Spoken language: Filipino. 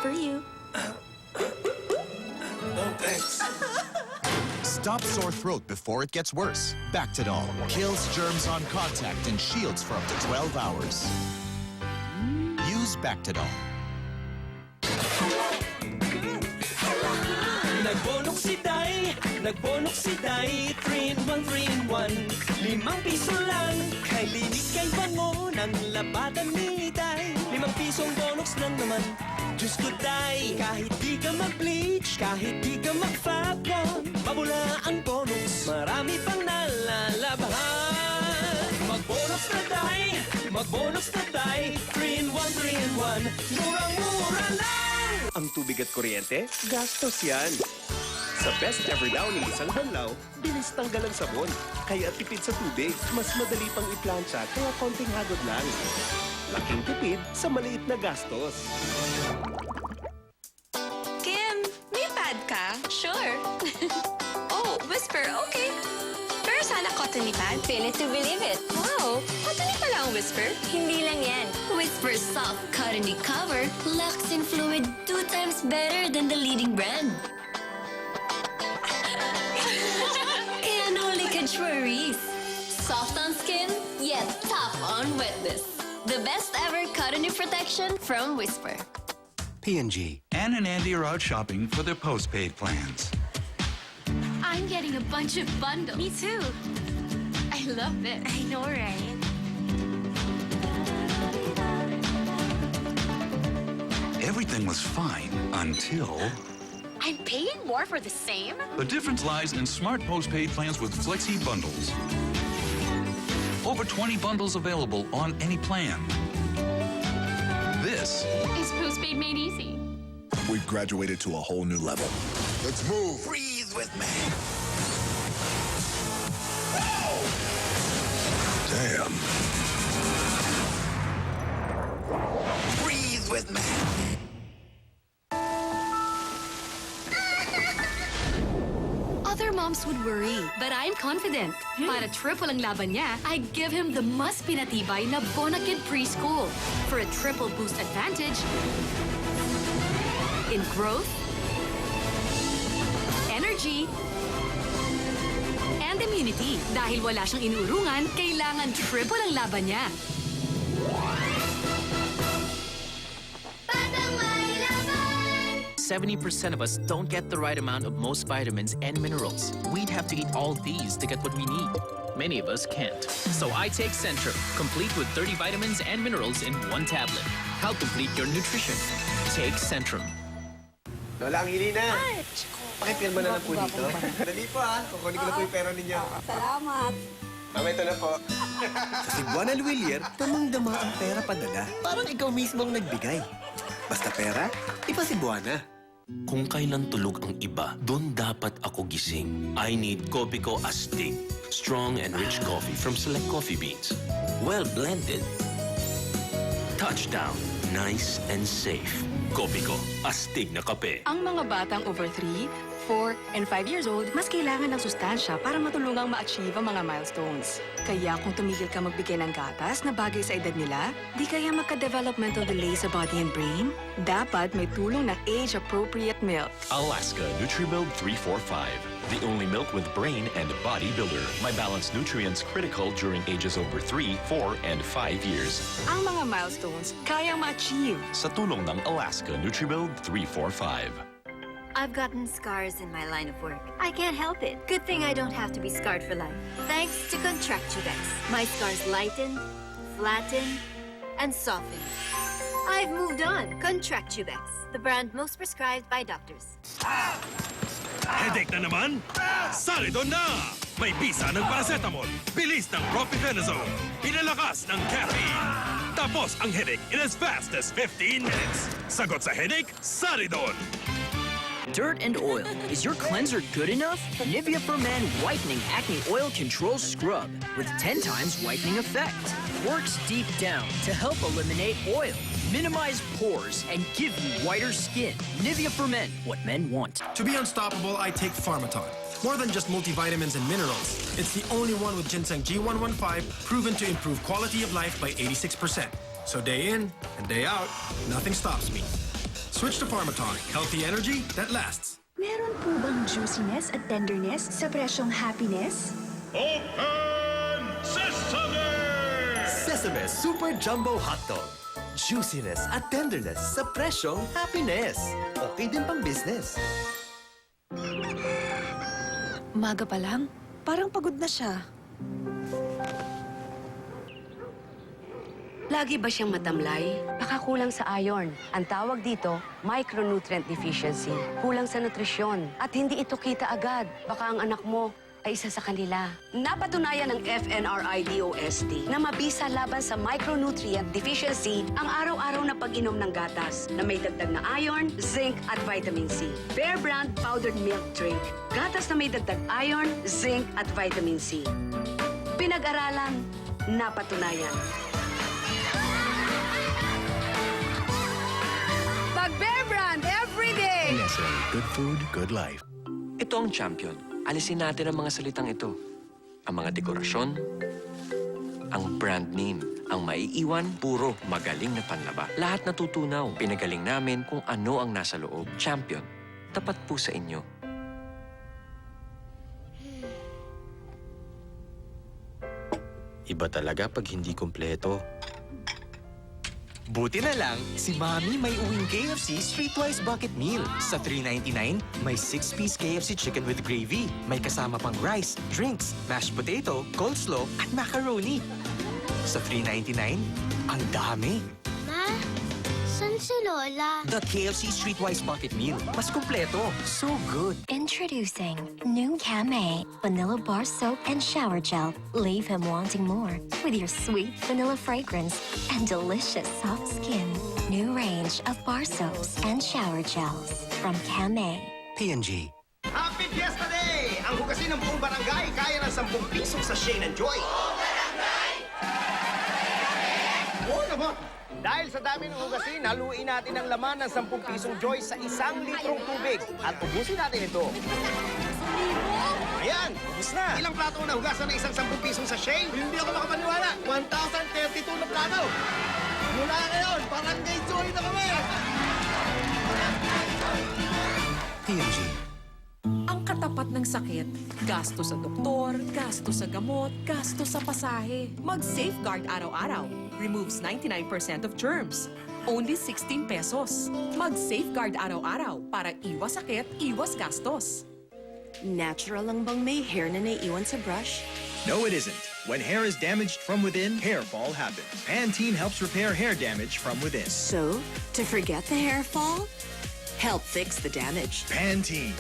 for you. No thanks. Stop sore throat before it gets worse. Bactidol kills germs on contact and shields for up to 12 hours. Use Bactidol. Nagbonok si Day, 3-in-1, 3-in-1. 5 piso lang, kay linis kay bango ng labatan ni Day. 5 pisong bonus lang naman. Diyos ko Day, kahit di ka mag-bleach, kahit di ka mag-fapon, mabula ang bonus, marami pang nalalabhan. Mag-bonus na Day, mag-bonus na Day, 3-in-1, 3-in-1. Murang-mura lang! Ang tubig at kuryente, gastos yan. Sa Best Ever Downy isang banlaw, bilis tanggal ang sabon. Kaya tipid sa tubig, mas madali pang iplansya kaya konting hagod lang. Laking tipid sa maliit na gastos. Kim, may pad ka? Sure. Oh, Whisper, okay. Pero sana cottony pad. Feel it to believe it. Wow, cottony pala ang Whisper. Hindi lang yan. Whisper Soft Cottony Cover locks in fluid 2 times better than the leading brand. Kaya no leakage worries. Soft on skin, yet tough on wetness. The best ever cottony protection from Whisper. P&G. Ann and Andy are out shopping for their postpaid plans. I'm getting a bunch of bundles. Me too. I love it. I know, right? Everything was fine until... I'm paying more for the same? The difference lies in smart postpaid plans with Flexi Bundles. Over 20 bundles available on any plan. This Is postpaid made easy? We've graduated to a whole new level. Let's move. Breathe with me. Damn. Breathe with me. Other moms would worry, but I'm confident. Para triple ang laban niya, I give him the mas pinatibay na Bonakid Preschool for a triple boost advantage in growth, energy, and immunity. Dahil wala siyang inuurungan, kailangan triple ang laban niya. 70% of us don't get the right amount of most vitamins and minerals. We'd have to eat all these to get what we need. Many of us can't. So I take Centrum, complete with 30 vitamins and minerals in one tablet. Help complete your nutrition. Take Centrum. Lola, ang hili na. Pakipirma na lang po dito. Dali po ha, kukunin ko na po yung pera ninyo. Salamat. Mama, ito na po. Si Buwan Alwilier, damang-dama ang pera padala. Parang ikaw mismo ang nagbigay. Basta pera, iba si Buwana. Kung kailan tulog ang iba, doon dapat ako gising. I need Kopiko Astig. Strong and rich coffee from select coffee beans. Well blended. Touchdown. Nice and safe. Kopiko Astig na kape. Ang mga batang over 3, 4, and 5 years old, mas kailangan ng sustansya para matulungang ma-achieve ang mga milestones. Kaya kung tumigil ka magbigay ng gatas na bagay sa edad nila, di kaya magka-developmental delay sa body and brain? Dapat may tulong ng age-appropriate milk. Alaska NutriBuild 345. The only milk with brain and body builder. My balanced nutrients critical during ages over 3, 4, and 5 years. Ang mga milestones kayang ma-achieve. Sa tulong ng Alaska NutriBuild 345. I've gotten scars in my line of work. I can't help it. Good thing I don't have to be scarred for life. Thanks to Contractudex, my scars lighten, flatten, and soften. I've moved on. Contractudex, the brand most prescribed by doctors. Headache na naman? Saridon na! May bisa ng paracetamol, bilis ng propionidazole, pinalakas ng caffeine. Tapos ang headache in as fast as 15 minutes. Sagot sa headache, Saridon! Dirt and oil. Is your cleanser good enough? Nivea for Men Whitening Acne Oil Control Scrub with 10 times whitening effect. Works deep down to help eliminate oil, minimize pores, and give you whiter skin. Nivea for Men, what men want. To be unstoppable, I take Pharmaton. More than just multivitamins and minerals, it's the only one with ginseng G115 proven to improve quality of life by 86%. So day in and day out, nothing stops me. Switch to Pharmaton. Healthy energy that lasts. Meron po bang juiciness at tenderness sa presyong happiness? Open Sesame! Sesame Super Jumbo Hotdog. Juiciness at tenderness sa presyong happiness. Okay din pang business. Umaga pa lang, parang pagod na siya. Lagi ba siyang matamlay? Baka kulang sa iron. Ang tawag dito, micronutrient deficiency. Kulang sa nutrisyon. At hindi ito kita agad. Baka ang anak mo ay isa sa kanila. Napatunayan ng FNRI-DOST na mabisa laban sa micronutrient deficiency ang araw-araw na pag-inom ng gatas na may dagdag na iron, zinc at vitamin C. Bear Brand Powdered Milk Drink. Gatas na may dagdag iron, zinc at vitamin C. Pinag-aralan, napatunayan. Pag Bear Brand, everyday! Nestle. Good food, good life. Ito ang champion. Alisin natin ang mga salitang ito. Ang mga dekorasyon, ang brand name, ang maiiwan, puro magaling na panlaba. Lahat natutunaw. Pinagaling namin kung ano ang nasa loob. Champion. Tapat po sa inyo. Iba talaga pag hindi kumpleto. Buti na lang, si Mami may uwing KFC Streetwise Bucket Meal. Sa $3.99, may 6-piece KFC chicken with gravy. May kasama pang rice, drinks, mashed potato, coleslaw, at macaroni. Sa $3.99, ang dami. Ma, saan si Lola? The KFC Streetwise Bucket Meal. Mas kumpleto. So good. Introducing new Camay Vanilla Bar Soap and Shower Gel. Leave him wanting more with your sweet vanilla fragrance and delicious soft skin. New range of bar soaps and shower gels from Camay. P&G. Happy Fiesta Day! Ang hugasin ng buong barangay kaya ng 10 pisong sa Shane and Joy. Oo naman! Dahil sa dami ng hugasin, haluin natin ang laman ng 10 pisong Joy sa 1 litrong tubig at ubusin natin ito. Ayan, ubus na. Ilang plato na hugasan ng isang 10 pisong sa Shane? Hindi ako makapaniwala. 1,032 na plato. Mula ngayon, barangay Joy na kami. P&G. Ang katapat ng sakit, gasto sa doktor, gasto sa gamot, gasto sa pasahe. Mag-Safeguard araw-araw. Removes 99% of germs. Only 16 pesos. Mag-Safeguard araw-araw para iwas sakit, iwas gastos. Natural lang bang may hair na naiiwan sa brush? No, it isn't. When hair is damaged from within, hair fall happens. Pantene helps repair hair damage from within. So, to forget the hair fall, help fix the damage. Pantene,